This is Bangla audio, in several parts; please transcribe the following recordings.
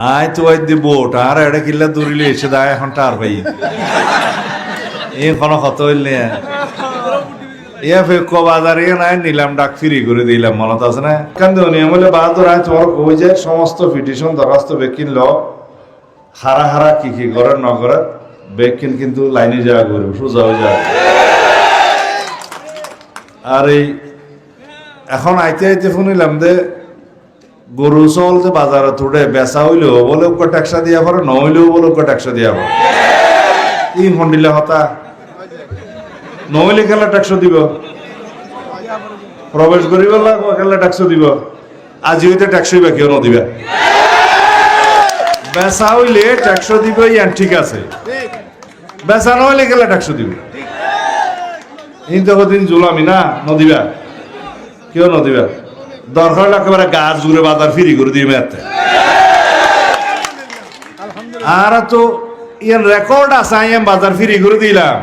আয় তো আই দি বোট আর এটা কিল্লা দূরিলে এসে দেয় এখন টার পাই কোনো কত হইলে ইয়া ফেক বাজার ইয়ে নাই নিলাম ডাক ফ্রি করে দিলাম মনত আছে না কেন নিয়ম হলে বাহাদুর আয় তোমার কই যে সমস্ত পিটিশন দরখাস্ত বেকিন ল হারা হারা কি কি করে ন করে বেকিন কিন্তু লাইনে যাওয়া করবে সোজা হয়ে যায় আর এই এখন আইতে আইতে শুনিলাম যে গরু চল যে বাজারে তুড়ে বেচা হইলেও বলে ট্যাক্সা দিয়া পরে নহইলেও বলে ট্যাক্সা দিয়া পরে তিন ফন্ডিলে হতা নহইলে খেলা ট্যাক্স দিব প্রবেশ করিব খেলা ট্যাক্স দিব আজি হইতে ট্যাক্স হইবা কেউ নদিবা বেচা হইলে ট্যাক্স দিব ইয়ান ঠিক আছে বেচা নহইলে খেলা ট্যাক্স দিব দিন জুলামি না নদিবা কেউ নদিবা দরকার একেবারে গাছ জুড়ে বাজার ফিরি করে দিয়ে মেতে আর তো ইয়ান রেকর্ড আছে আইএম বাজার ফিরি করে দিলাম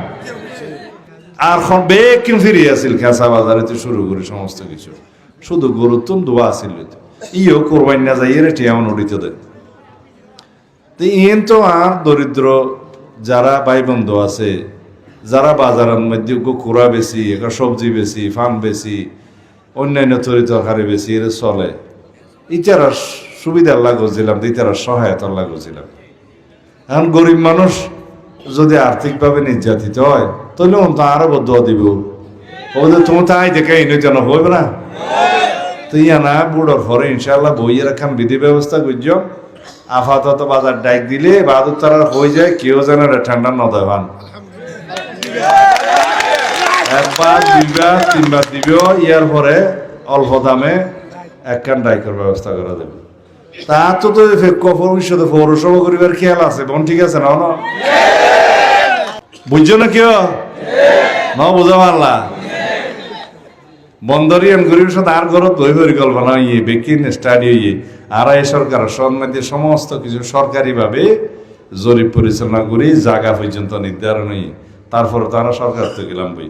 আর বেগ কিন ফিরি আছিল খেসা বাজারে তো শুরু করে সমস্ত কিছু শুধু গুরুত্ব দোয়া আছিল ইও কোরবান না যাই রে টিয়া নড়িত দেয় তো ইন তো আর দরিদ্র যারা ভাই বন্ধু আছে যারা বাজারের মধ্যে কুড়া বেশি একটা সবজি বেশি ফান বেশি অন্যান্য তরি তরকারি বেশি এর চলে ইটার সুবিধার লাগছিলাম ইটার সহায়তার লাগছিলাম এখন গরিব মানুষ যদি আর্থিকভাবে নির্যাতিত হয় তাহলে তো আরো বদ্ধ দিব ওদের তুমি তাই দেখে এনে যেন হবে না তো ইয়া না বুড়োর পরে ইনশাল্লাহ বইয়ের একখান বিধি ব্যবস্থা করছ আপাতত বাজার ডাইক দিলে বাহাদুর তারা হয়ে যায় কেউ যেন ঠান্ডা নদয় ভান একবার দুইবার তিনবার দিব ইয়ার পরে অল্প দামে একখান ডাইকের ব্যবস্থা করে দেবে তা তো ভবিষ্যতে পৌরসভা করিবার খেয়াল আছে বোন ঠিক আছে না বুঝছো না কেউ ন বোঝা পারলা বন্দরিয়ান গরিবের সাথে আর ঘর দই পরিকল্পনা ইয়ে বেকিন স্টাডি ইয়ে আর এই সরকার সম্বন্ধে সমস্ত কিছু সরকারিভাবে জরিপ পরিচালনা করি জায়গা পর্যন্ত নির্ধারণ হয়ে তারপরে তারা সরকার তো গেলাম বই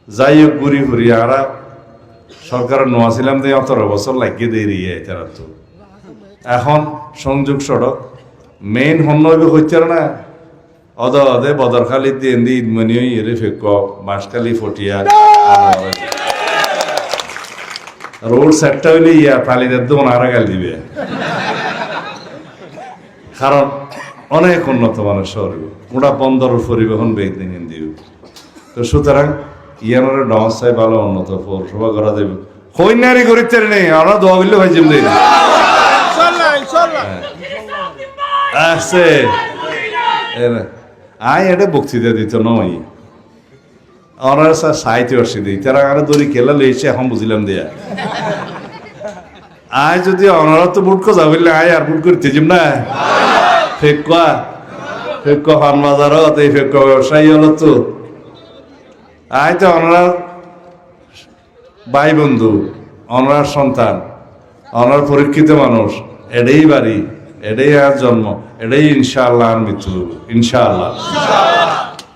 যাই হোক ঘুরি ঘুরি আর সরকারের নোয়াছিলাম দিয়ে 18 বছর লাগিয়ে দিয়ে তারা তো এখন সংযোগ সড়ক মেইন হন্য হইতে না অদে বদরখালি দিয়ে ঈদমনি এরে ফেক বাঁশখালি ফটিয়া রোড সেটটা হইলে ইয়া তালিদের দোন আর গাল দিবে কারণ অনেক উন্নত মানের শহর ওটা বন্দর পরিবহন বেদিন দিব তো সুতরাং ইয়ানোর ডমসাই ভালো উন্নত পৌরসভা করা দেবে কইনারি গরিব নেই আমরা দোয়া করলে ভাই জিম দেই আছে আয় এটা বক্তৃতা দিত নয় ওরা সাহিত্য আসি দিই তারা আর দড়ি খেলা লইছে এখন বুঝলাম দিয়া আয় যদি অনারা তো বুট কো যাবিলে আয় আর বুট করতে যাম না ফেকুয়া ফান বাজারত এই ফেকুয়া ব্যবসায়ী হলো তো আয় তো ওনার ভাই বন্ধু ওনার সন্তান ওনার পরীক্ষিত মানুষ এটাই বাড়ি এটাই আর জন্ম এটাই ইনশাআল্লাহ আর মৃত্যু ইনশাআল্লাহ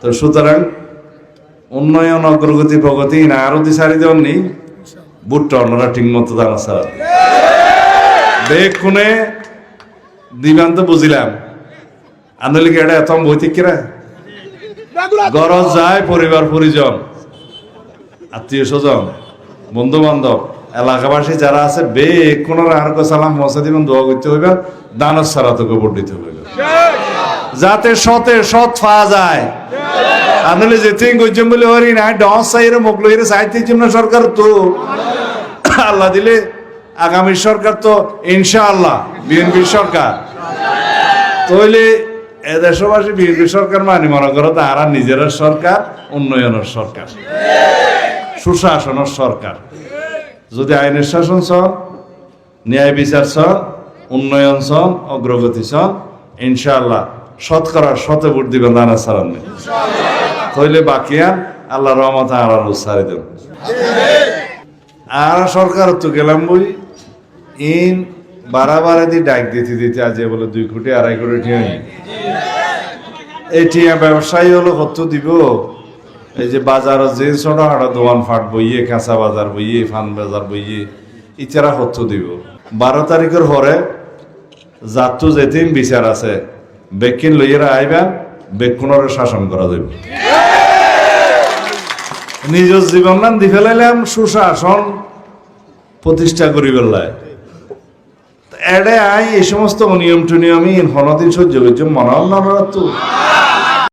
তো সুতরাং উন্নয়ন অগ্রগতি প্রগতি না আরো দিশারি দেওয়ার নেই বুটটা ওনারা ঠিক মতো জানা স্যার দেখুনে দিবান তো বুঝিলাম আন্দোলিক এটা এত বৈতিক কিরা গরজ যায় পরিবার পরিজন আত্মীয় স্বজন বন্ধু বান্ধব এলাকাবাসী যারা আছে কোন আর সালাম মশা দিবেন দোয়া করতে হইবে দানস ছাড়া তোকে ভোট দিতে হইবে যাতে সৎ পাওয়া যায় আন্দোলন যে তিন গজ্জম বলে হরি না ডস সাইরে মোগলো এর সাহিত্য না সরকার তো আল্লাহ দিলে আগামী সরকার তো ইনশাআল্লাহ বিএনপি সরকার তাহলে দেশবাসী বিএনপি সরকার মানে মনে করো তারা নিজের সরকার উন্নয়নের সরকার সুশাসনের সরকার যদি আইনের শাসন সন ন্যায় বিচার সন উন্নয়ন সন অগ্রগতি সন ইনশাআল্লাহ শতকরা ভোট দিবেন দানা সারান তাহলে বাকি আল্লাহ রহমত আর সারি দেব আর সরকার তো গেলাম বই ইন বাড়া দিয়ে ডাক দিতে আজ বলে 2 কোটি 2.5 কোটি টিয়া এই টিয়া ব্যবসায়ী হলো কত দিব এই যে বাজার যে ছোট হাটা দোকান ফাট বইয়ে কাঁচা বাজার বইয়ে ফান বাজার বইয়ে ইচারা কত দিব 12 তারিখের পরে জাতু যেতিম বিচার আছে বেকিন লইয়েরা আইবা বেকুণর শাসন করা যাবে নিজের জীবন নাম দি ফেলাইলাম সুশাসন প্রতিষ্ঠা করি বেলায় এডে আই এই সমস্ত অনিয়ম টুনিয়মই হনদিন সহ্য করছে মনাল না তো